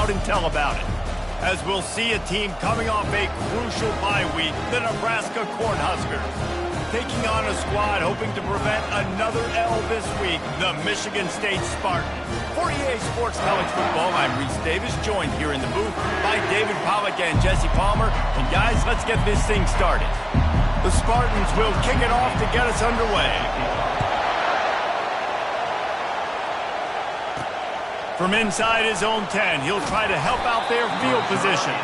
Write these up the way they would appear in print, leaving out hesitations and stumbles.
out and tell about it. As we'll see a team coming off a crucial bye week, the Nebraska Cornhuskers. Taking on a squad hoping to prevent another L this week, the Michigan State Spartans. For EA Sports College Football, I'm Reese Davis, joined here in the booth by David Pollack and Jesse Palmer. And guys, let's get this thing started. The Spartans will kick it off to get us underway. From inside his own 10, he'll try to help out their field position.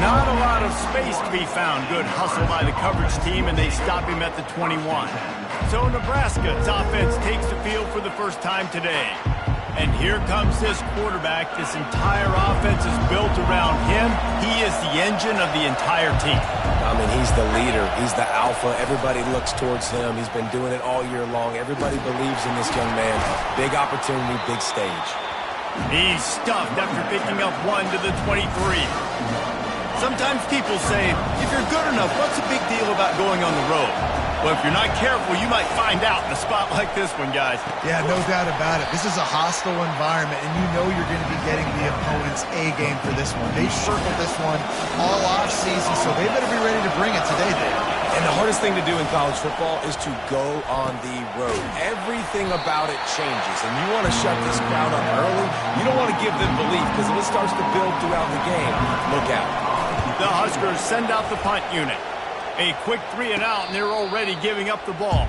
Not a lot of space to be found. Good hustle by the coverage team, and they stop him at the 21. So Nebraska's offense takes the field for the first time today. And here comes this quarterback. This entire offense is built around him. He is the engine of the entire team. I mean, he's the leader. He's the alpha. Everybody looks towards him. He's been doing it all year long. Everybody believes in this young man. Big opportunity, big stage. He's stuffed after picking up 1 to the 23. Sometimes people say, if you're good enough, what's the big deal about going on the road? Well, if you're not careful, you might find out in a spot like this one, guys. Yeah, no doubt about it. This is a hostile environment, and you know you're going to be getting the opponent's A game for this one. They circled this one all off season, so they better be ready to bring it today, Dave. And the hardest thing to do in college football is to go on the road. Everything about it changes, and you want to shut this crowd up early. You don't want to give them belief, because if it starts to build throughout the game, look out. The Huskers send out the punt unit. A quick 3 and out, and they're already giving up the ball.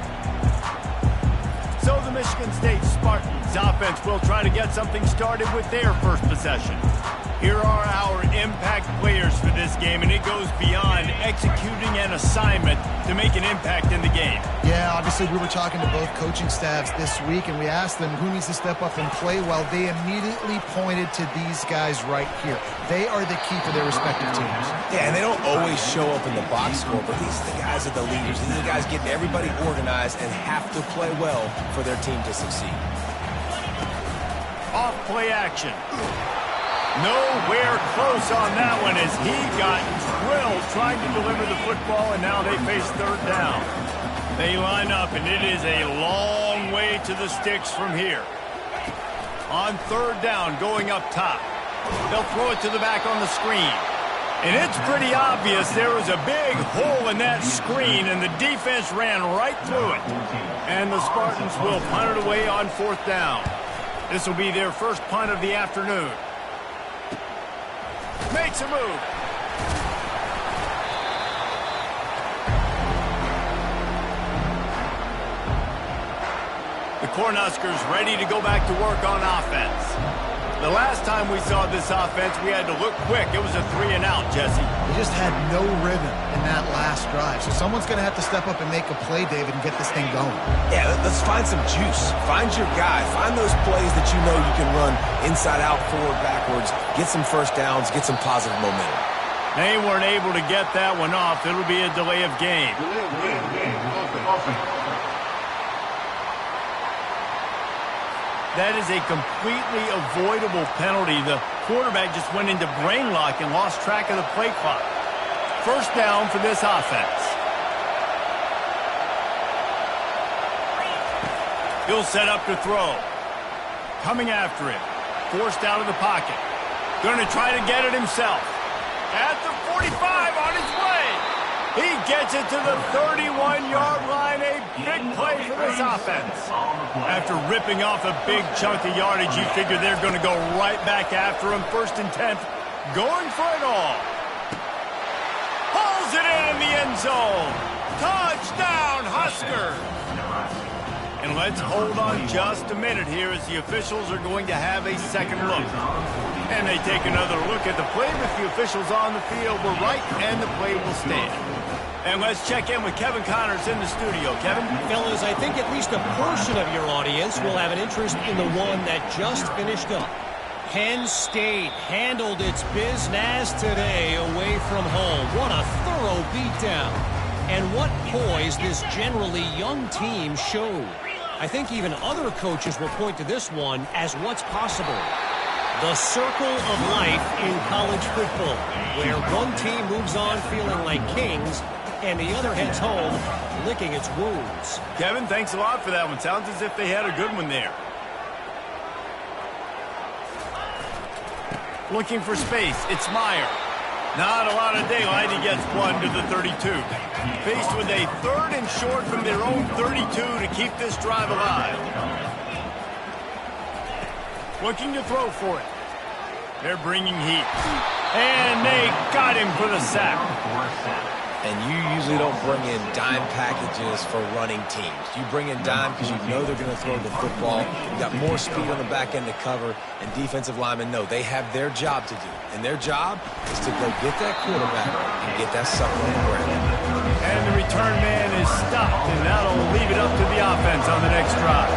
So the Michigan State Spartans offense will try to get something started with their first possession. Here are our impact players for this game, and it goes beyond executing an assignment to make an impact in the game. Yeah, obviously we were talking to both coaching staffs this week, and we asked them who needs to step up and play well. They immediately pointed to these guys right here. They are the key for their respective teams. Yeah, and they don't always show up in the box score, but these are the guys are the leaders. These are the guys getting everybody organized and have to play well for their team to succeed. Off play action. Nowhere close on that one as he got drilled trying to deliver the football, and now they face third down. They line up, and it is a long way to the sticks from here. On third down, going up top. They'll throw it to the back on the screen. And it's pretty obvious there was a big hole in that screen, and the defense ran right through it. And the Spartans will punt it away on fourth down. This will be their first punt of the afternoon. Makes a move. The Cornhuskers ready to go back to work on offense. The last time we saw this offense, we had to look quick. It was a 3 and out, Jesse. They just had no rhythm in that last drive. So someone's going to have to step up and make a play, David, and get this thing going. Yeah, let's find some juice. Find your guy. Find those plays that you know you can run inside out, forward, backwards. Get some first downs. Get some positive momentum. They weren't able to get that one off. It'll be a delay of game. That is a completely avoidable penalty. The quarterback just went into brain lock and lost track of the play clock. First down for this offense. He'll set up to throw. Coming after him. Forced out of the pocket. Going to try to get it himself. At the 45 on his way. He gets it to the 31-yard line. A big play for this offense. After ripping off a big chunk of yardage, you figure they're going to go right back after him. 1st and 10, going for it all. Pulls it in the end zone. Touchdown, Huskers. And let's hold on just a minute here as the officials are going to have a second look. And they take another look at the play with the officials on the field. We're right, and the play will stand. And let's check in with Kevin Connors in the studio. Kevin? Fellas, I think at least a portion of your audience will have an interest in the one that just finished up. Penn State handled its business today away from home. What a thorough beatdown. And what poise this generally young team showed. I think even other coaches will point to this one as what's possible. The circle of life in college football, where one team moves on feeling like kings and the other heads home licking its wounds. Kevin, thanks a lot for that one. Sounds as if they had a good one there. Looking for space. It's Meyer. Not a lot of daylight. He gets one to the 32. Faced with a 3rd and short from their own 32 to keep this drive alive. Looking to throw for it. They're bringing heat. And they got him for the sack. And you usually don't bring in dime packages for running teams. You bring in dime because you know they're going to throw the football. You got more speed on the back end to cover, and defensive linemen know they have their job to do. And their job is to go get that quarterback and get that sucker on the ground. And the return man is stopped, and that'll leave it up to the offense on the next drive.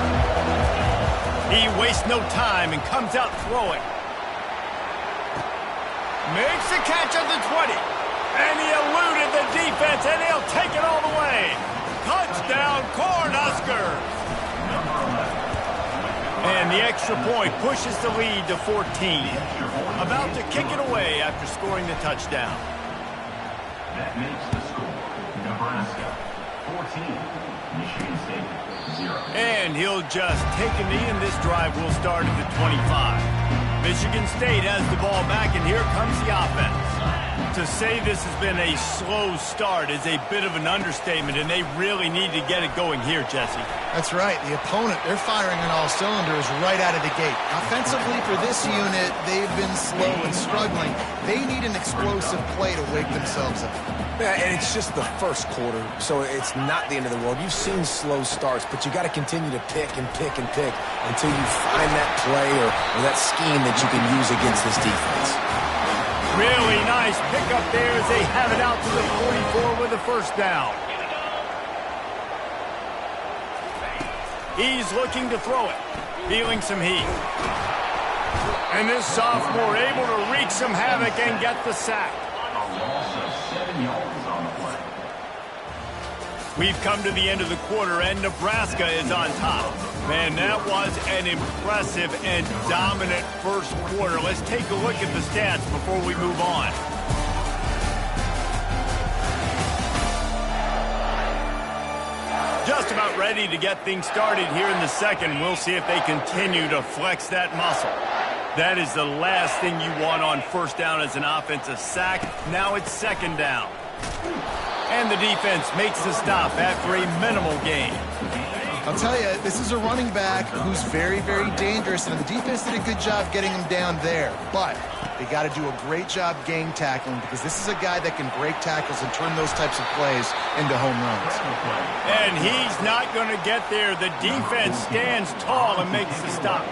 He wastes no time and comes out throwing. Makes the catch at the 20. And he eluded the defense, and he'll take it all the way. Touchdown, Cornhuskers! And the extra point pushes the lead to 14. About to kick it away after scoring the touchdown. That makes the score Nebraska 14, Michigan State 0. And he'll just take a knee, and this drive will start at the 25. Michigan State has the ball back, and here comes the offense. To say this has been a slow start is a bit of an understatement, and they really need to get it going here, Jesse. That's right. The opponent, they're firing on all cylinders right out of the gate. Offensively for this unit, they've been slow and struggling. They need an explosive play to wake themselves up. Yeah, and it's just the first quarter, so it's not the end of the world. You've seen slow starts, but you got to continue to pick and pick and pick until you find that play or that scheme that you can use against this defense. Really nice pickup there as they have it out to the 44 with a first down. He's looking to throw it, feeling some heat. And this sophomore able to wreak some havoc and get the sack. A loss of 7 yards on the play. We've come to the end of the quarter, and Nebraska is on top. Man, that was an impressive and dominant first quarter. Let's take a look at the stats before we move on. Just about ready to get things started here in the second. We'll see if they continue to flex that muscle. That is the last thing you want on first down as an offensive sack. Now it's second down. And the defense makes the stop after a minimal gain. I'll tell you, this is a running back who's very, very dangerous, and the defense did a good job getting him down there. But they got to do a great job gang tackling, because this is a guy that can break tackles and turn those types of plays into home runs. And he's not going to get there. The defense stands tall and makes the stop.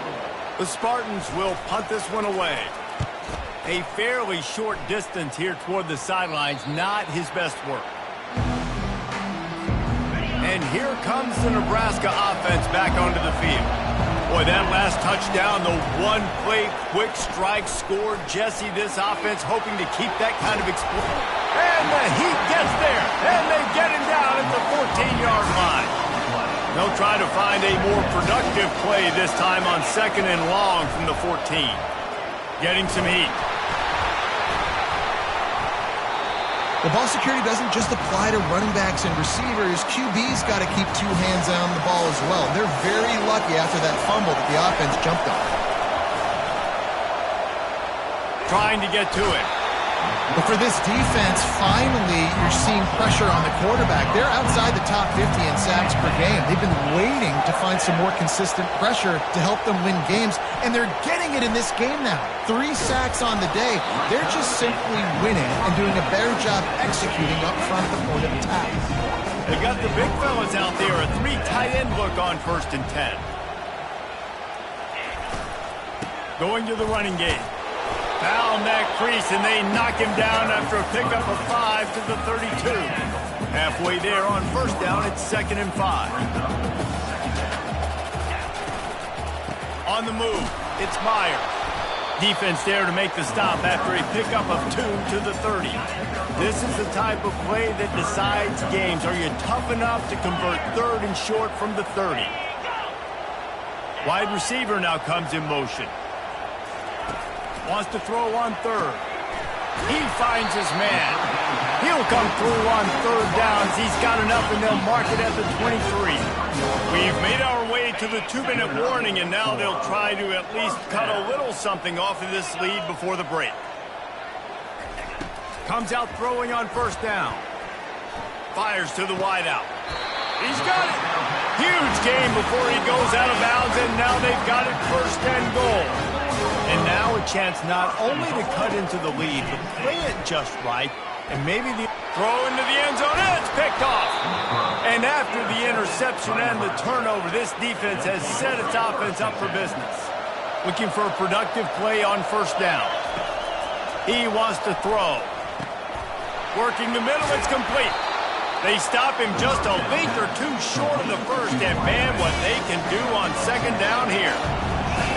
The Spartans will punt this one away. A fairly short distance here toward the sidelines, not his best work. And here comes the Nebraska offense back onto the field. Boy, that last touchdown, the one-play quick strike scored. Jesse, this offense hoping to keep that kind of explosion. And the Heat gets there, and they get him down at the 14-yard line. They'll try to find a more productive play this time on second and long from the 14. Getting some heat. The ball security doesn't just apply to running backs and receivers. QB's got to keep two hands on the ball as well. They're very lucky after that fumble that the offense jumped on. Trying to get to it. But for this defense, finally, you're seeing pressure on the quarterback. They're outside the top 50 in sacks per game. They've been waiting to find some more consistent pressure to help them win games, and they're getting it in this game now. 3 sacks on the day. They're just simply winning and doing a better job executing up front at the point of attack. They got the big fellas out there. A 3 tight end look on 1st and 10. Going to the running game. Found that crease, and they knock him down after a pickup of 5 to the 32. Halfway there on first down, it's 2nd and 5. On the move, it's Meyer. Defense there to make the stop after a pickup of 2 to the 30. This is the type of play that decides games. Are you tough enough to convert 3rd and short from the 30? Wide receiver now comes in motion. Wants to throw on 3rd. He finds his man. He'll come through on 3rd down as he's got enough, and they'll mark it at the 23. We've made our way to the 2-minute warning, and now they'll try to at least cut a little something off of this lead before the break. Comes out throwing on first down. Fires to the wideout. He's got it. Huge gain before he goes out of bounds, and now they've got it first and goal. And now a chance not only to cut into the lead, but play it just right, and maybe the throw into the end zone, and it's picked off. And after the interception and the turnover, this defense has set its offense up for business. Looking for a productive play on first down. He wants to throw. Working the middle, it's complete. They stop him just a length or two short of the first, and man, what they can do on second down here.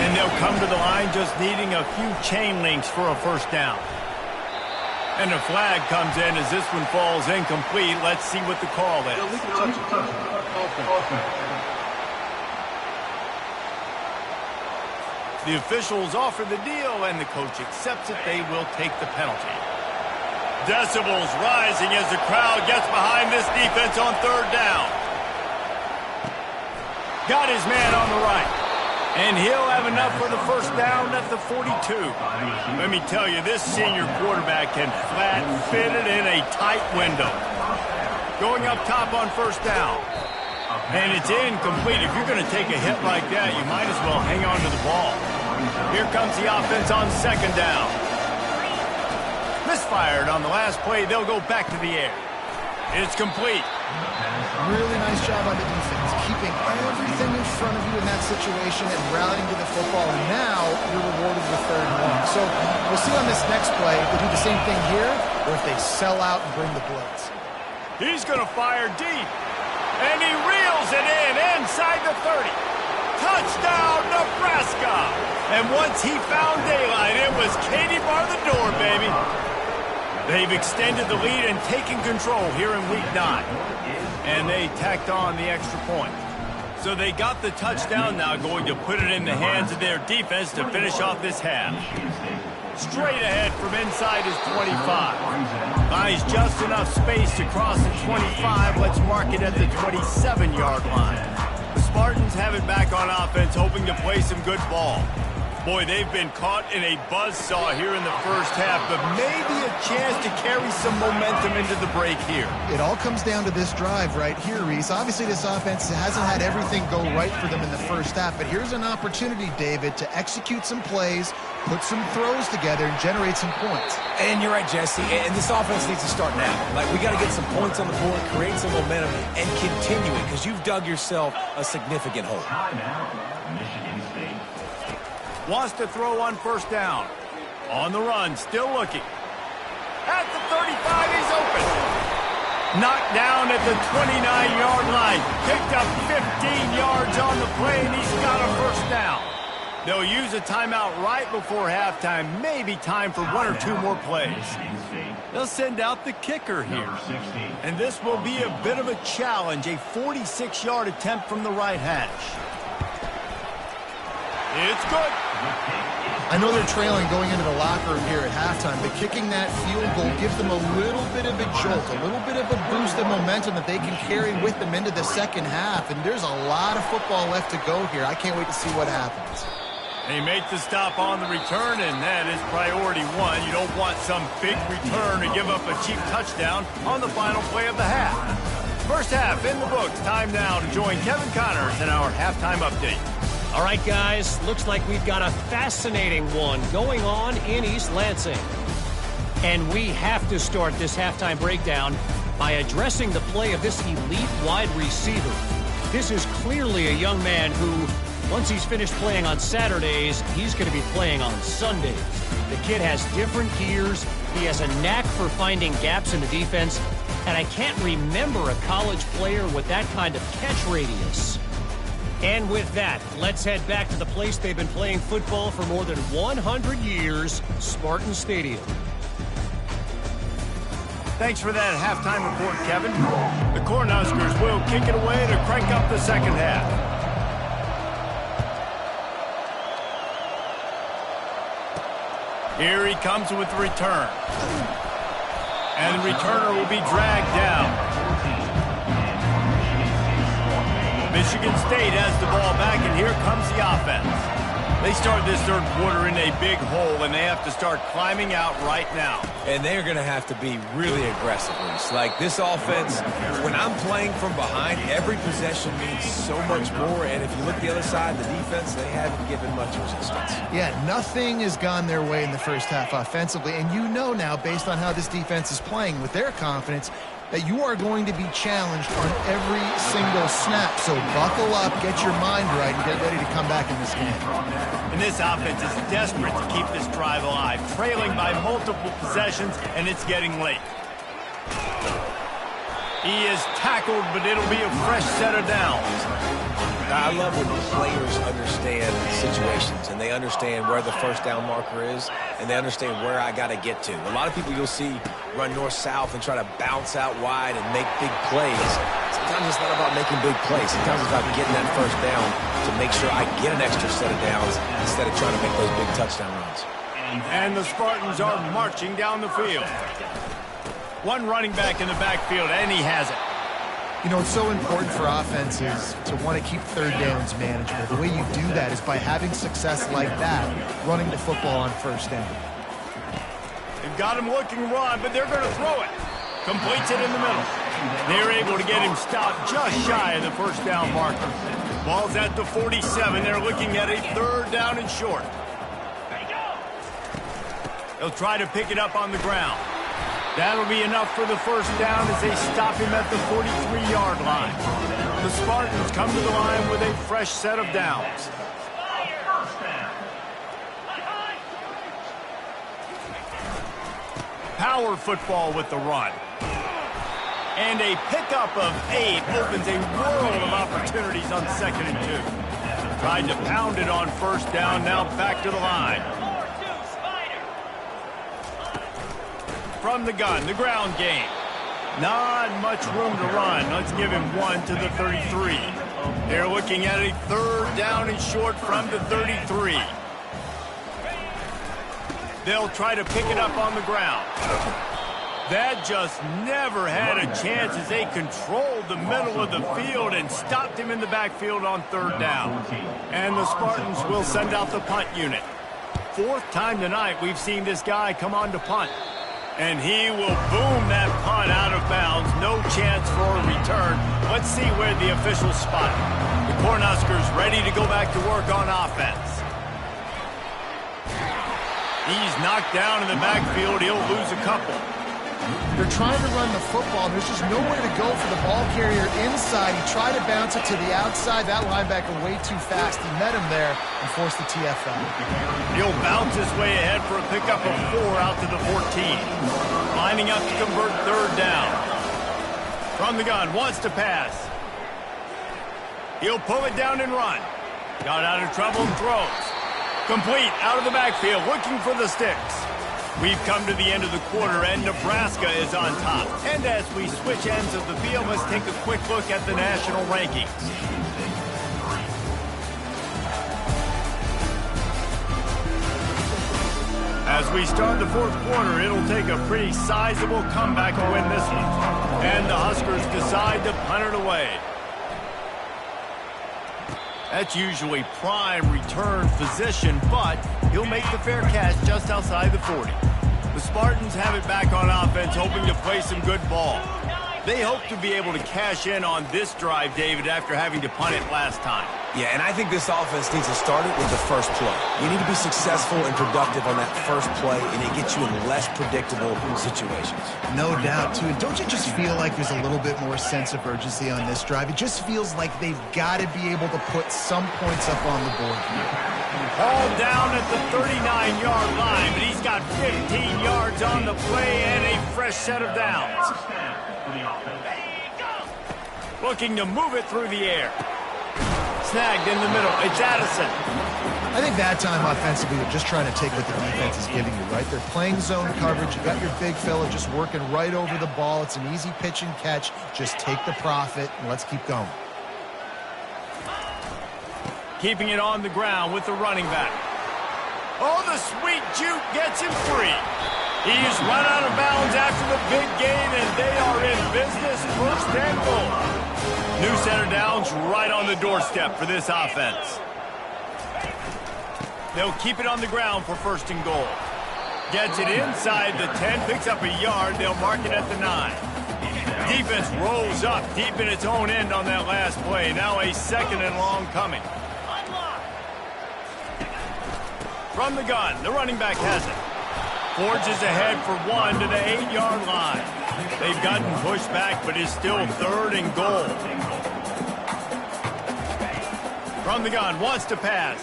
And they'll come to the line just needing a few chain links for a first down. And a flag comes in as this one falls incomplete. Let's see what the call is. The officials offer the deal, and the coach accepts it. They will take the penalty. Decibels rising as the crowd gets behind this defense on third down. Got his man on the right. And he'll have enough for the first down at the 42. Let me tell you, this senior quarterback can flat fit it in a tight window. Going up top on first down. And it's incomplete. If you're going to take a hit like that, you might as well hang on to the ball. Here comes the offense on second down. Misfired on the last play. They'll go back to the air. It's complete. Really nice job by the defense, keeping everything in front of you in that situation and rallying to the football. And now you're rewarded with third and long. So we'll see on this next play if they do the same thing here or if they sell out and bring the blitz. He's going to fire deep. And he reels it in inside the 30. Touchdown, Nebraska. And once he found daylight, it was Katie bar the door, baby. They've extended the lead and taken control here in Week 9. And they tacked on the extra point. So they got the touchdown, now going to put it in the hands of their defense to finish off this half. Straight ahead from inside his 25. Buys just enough space to cross the 25. Let's mark it at the 27-yard line. The Spartans have it back on offense, hoping to play some good ball. Boy, they've been caught in a buzzsaw here in the first half, but maybe a chance to carry some momentum into the break here. It all comes down to this drive right here, Reese. Obviously, this offense hasn't had everything go right for them in the first half, but here's an opportunity, David, to execute some plays, put some throws together, and generate some points. And you're right, Jesse, and this offense needs to start now. Like, we got to get some points on the board, create some momentum, and continue it, because you've dug yourself a significant hole. Michigan State. Wants to throw on first down. On the run, still looking. At the 35, he's open. Knocked down at the 29-yard line. Picked up 15 yards on the play, and he's got a first down. They'll use a timeout right before halftime. Maybe time for one or two more plays. They'll send out the kicker here. And this will be a bit of a challenge, a 46-yard attempt from the right hash. It's good. I know they're trailing going into the locker room here at halftime, but kicking that field goal gives them a little bit of a jolt, a little bit of a boost of momentum that they can carry with them into the second half. And there's a lot of football left to go here. I can't wait to see what happens. They make the stop on the return, and that is priority one. You don't want some big return to give up a cheap touchdown on the final play of the half. First half in the books. Time now to join Kevin Connors in our halftime update. All right, guys, looks like we've got a fascinating one going on in East Lansing. And we have to start this halftime breakdown by addressing the play of this elite wide receiver. This is clearly a young man who, once he's finished playing on Saturdays, he's going to be playing on Sundays. The kid has different gears. He has a knack for finding gaps in the defense. And I can't remember a college player with that kind of catch radius. And with that, let's head back to the place they've been playing football for more than 100 years, Spartan Stadium. Thanks for that halftime report, Kevin. The Cornhuskers will kick it away to crank up the second half. Here he comes with the return. And the returner will be dragged down. Michigan State has the ball back, and here comes the offense. They start this third quarter in a big hole, and they have to start climbing out right now. And they're going to have to be really aggressive. It's like this offense, when I'm playing from behind, every possession means so much more. And if you look at the other side, the defense, they haven't given much resistance. Yeah, nothing has gone their way in the first half offensively. And you know now, based on how this defense is playing with their confidence, that you are going to be challenged on every single snap. So buckle up, get your mind right, and get ready to come back in this game. And this offense is desperate to keep this drive alive, trailing by multiple possessions, and it's getting late. He is tackled, but it'll be a fresh set of downs. I love when players understand situations and they understand where the first down marker is and they understand where I got to get to. A lot of people you'll see run north-south and try to bounce out wide and make big plays. Sometimes it's not about making big plays. Sometimes it's about getting that first down to make sure I get an extra set of downs instead of trying to make those big touchdown runs. And the Spartans are marching down the field. One running back in the backfield, and he has it. You know, it's so important for offenses to want to keep third downs manageable. The way you do that is by having success like that, running the football on first down. They've got him looking run, but they're going to throw it. Completes it in the middle. They're able to get him stopped just shy of the first down marker. Ball's at the 47. They're looking at a third down and short. They'll try to pick it up on the ground. That'll be enough for the first down as they stop him at the 43-yard line. The Spartans come to the line with a fresh set of downs. Power football with the run. And a pickup of 8 opens a world of opportunities on 2nd and 2. Tried to pound it on first down, now back to the line. From the gun, the ground game. Not much room to run. Let's give him 1 to the 33. They're looking at a third down and short from the 33. They'll try to pick it up on the ground. That just never had a chance as they controlled the middle of the field and stopped him in the backfield on third down. And the Spartans will send out the punt unit. 4th time tonight we've seen this guy come on to punt. And he will boom that punt out of bounds. No chance for a return. Let's see where the officials spot him. The Cornhuskers ready to go back to work on offense. He's knocked down in the backfield. He'll lose a couple. They're trying to run the football. There's just nowhere to go for the ball carrier inside. He tried to bounce it to the outside. That linebacker way too fast. He met him there and forced the TFL. He'll bounce his way ahead for a pickup of 4 out to the 14. Lining up to convert third down. From the gun, wants to pass. He'll pull it down and run. Got out of trouble and throws. Complete out of the backfield, looking for the sticks. We've come to the end of the quarter, and Nebraska is on top. And as we switch ends of the field, let's take a quick look at the national rankings. As we start the 4th quarter, it'll take a pretty sizable comeback to win this one. And the Huskers decide to punt it away. That's usually prime return position, but he'll make the fair catch just outside the 40. The Spartans have it back on offense, hoping to play some good ball. They hope to be able to cash in on this drive, David, after having to punt it last time. Yeah, and I think this offense needs to start it with the first play. You need to be successful and productive on that first play, and it gets you in less predictable situations. No doubt, too. And don't you just feel like there's a little bit more sense of urgency on this drive? It just feels like they've got to be able to put some points up on the board here. Ball down at the 39-yard line, but he's got 15 yards on the play and a fresh set of downs. Looking to move it through the air. Snagged in the middle. It's Addison. I think that time offensively, they're just trying to take what the defense is giving you, right? They're playing zone coverage. You got your big fella just working right over the ball. It's an easy pitch and catch. Just take the profit, and let's keep going. Keeping it on the ground with the running back. Oh, the sweet juke gets him free. He's run out of bounds after the big gain, and they are in business, 1st and goal. New center downs right on the doorstep for this offense. They'll keep it on the ground for 1st and goal. Gets it inside the 10, picks up a yard. They'll mark it at the 9. Defense rolls up deep in its own end on that last play. Now a 2nd and long coming. From the gun, the running back has it. Forges ahead for 1 to the 8-yard line. They've gotten pushed back, but it's still 3rd and goal. From the gun, wants to pass.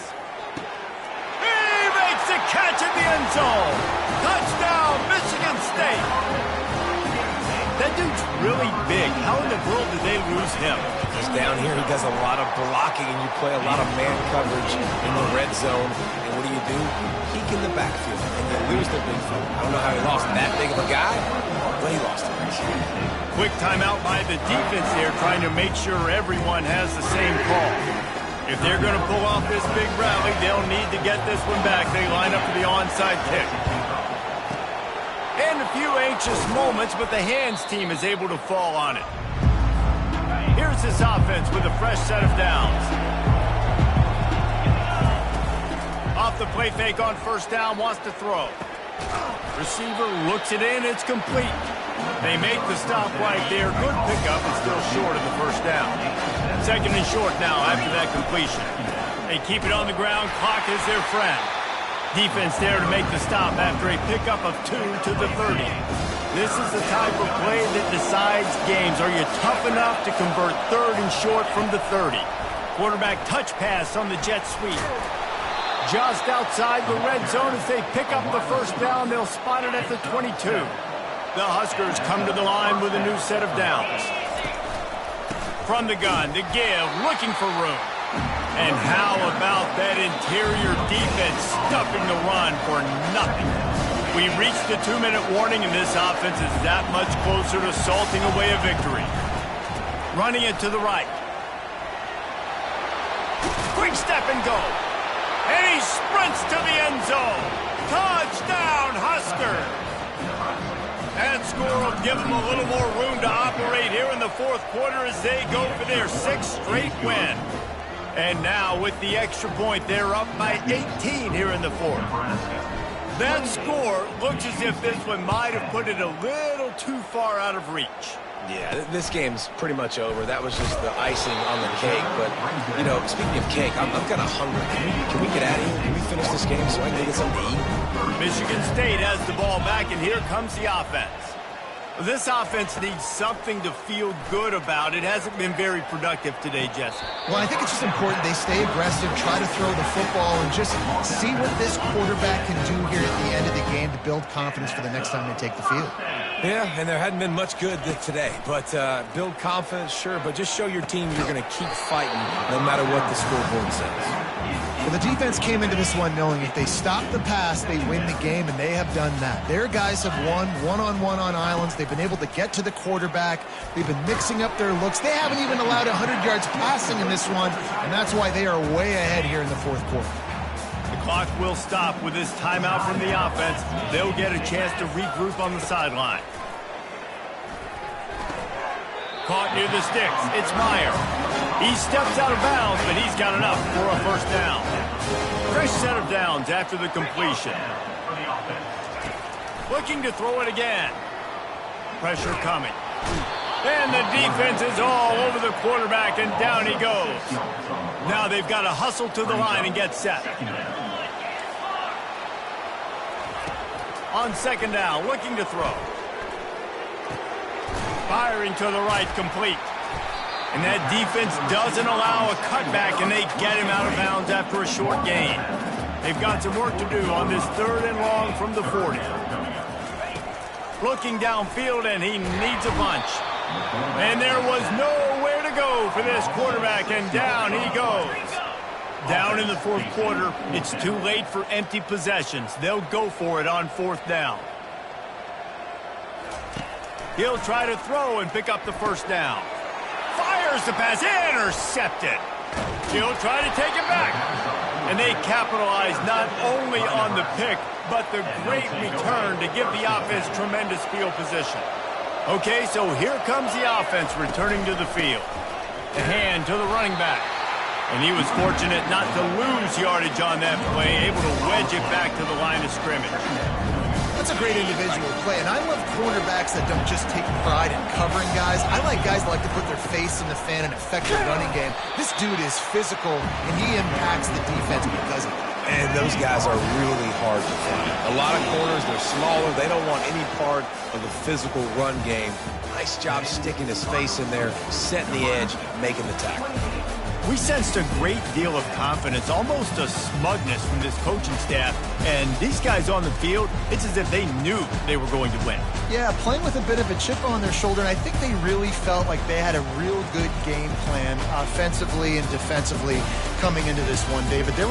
He makes the catch in the end zone. Touchdown, Michigan State. That dude's really big. How in the world did they lose him? Because down here he does a lot of blocking, and you play a lot of man coverage in the red zone. And what do? Peek in the backfield, and you lose the big field. I don't know how he lost that big of a guy, but he lost it. Quick timeout by the defense here, trying to make sure everyone has the same call. If they're going to pull off this big rally, they'll need to get this one back. They line up for the onside kick. And a few anxious moments, but the hands team is able to fall on it. Here's this offense with a fresh set of downs. Off the play fake on 1st down, wants to throw. Receiver looks it in, it's complete. They make the stop right there. Good pickup, it's still short of the 1st down. 2nd and short now after that completion. They keep it on the ground, clock is their friend. Defense there to make the stop after a pickup of 2 to the 30. This is the type of play that decides games. Are you tough enough to convert 3rd and short from the 30? Quarterback touch pass on the jet sweep. Just outside the red zone as they pick up the 1st down. They'll spot it at the 22. The Huskers come to the line with a new set of downs. From the gun, to give, looking for room. And how about that interior defense stuffing the run for nothing? We've reached the 2-minute warning, and this offense is that much closer to salting away a victory. Running it to the right. Quick step and go. And he sprints to the end zone. Touchdown, Husker. That score will give them a little more room to operate here in the 4th quarter as they go for their 6th straight win. And now with the extra point, they're up by 18 here in the 4th. That score looks as if this one might have put it a little too far out of reach. Yeah, this game's pretty much over. That was just the icing on the cake. But, you know, speaking of cake, I'm kind of hungry. Can we get out of here? Can we finish this game so I can get something to eat? Michigan State has the ball back, and here comes the offense. This offense needs something to feel good about. It hasn't been very productive today, Jesse. Well, I think it's just important they stay aggressive, try to throw the football, and just see what this quarterback can do here at the end of the game to build confidence for the next time they take the field. Yeah, and there hadn't been much good today. But build confidence, sure, but just show your team you're going to keep fighting no matter what the scoreboard says. Well, the defense came into this one knowing if they stop the pass, they win the game, and they have done that. Their guys have won one-on-one on islands. They've been able to get to the quarterback. They've been mixing up their looks. They haven't even allowed 100 yards passing in this one, and that's why they are way ahead here in the 4th quarter. The clock will stop with this timeout from the offense. They'll get a chance to regroup on the sideline. Caught near the sticks. It's Meyer. He steps out of bounds, but he's got enough for a 1st down. Fresh set of downs after the completion. Looking to throw it again. Pressure coming. And the defense is all over the quarterback, and down he goes. Now they've got to hustle to the line and get set. On 2nd down, looking to throw. Firing to the right, complete. And that defense doesn't allow a cutback, and they get him out of bounds after a short gain. They've got some work to do on this 3rd and long from the 40. Looking downfield, and he needs a bunch. And there was nowhere to go for this quarterback, and down he goes. Down in the 4th quarter, it's too late for empty possessions. They'll go for it on 4th down. He'll try to throw and pick up the 1st down. Fires the pass, intercepted. He'll try to take it back. And they capitalize not only on the pick, but the great return to give the offense tremendous field position. Okay, so here comes the offense returning to the field. The hand to the running back. And he was fortunate not to lose yardage on that play, able to wedge it back to the line of scrimmage. That's a great individual play, and I love cornerbacks that don't just take pride in covering guys. I like guys that like to put their face in the fan and affect the running game. This dude is physical, and he impacts the defense because of it. And those guys are really hard to find. A lot of corners, they're smaller. They don't want any part of the physical run game. Nice job sticking his face in there, setting the edge, making the tackle. We sensed a great deal of confidence, almost a smugness from this coaching staff. And these guys on the field, it's as if they knew they were going to win. Yeah, playing with a bit of a chip on their shoulder, and I think they really felt like they had a real good game plan offensively and defensively coming into this one, David. There was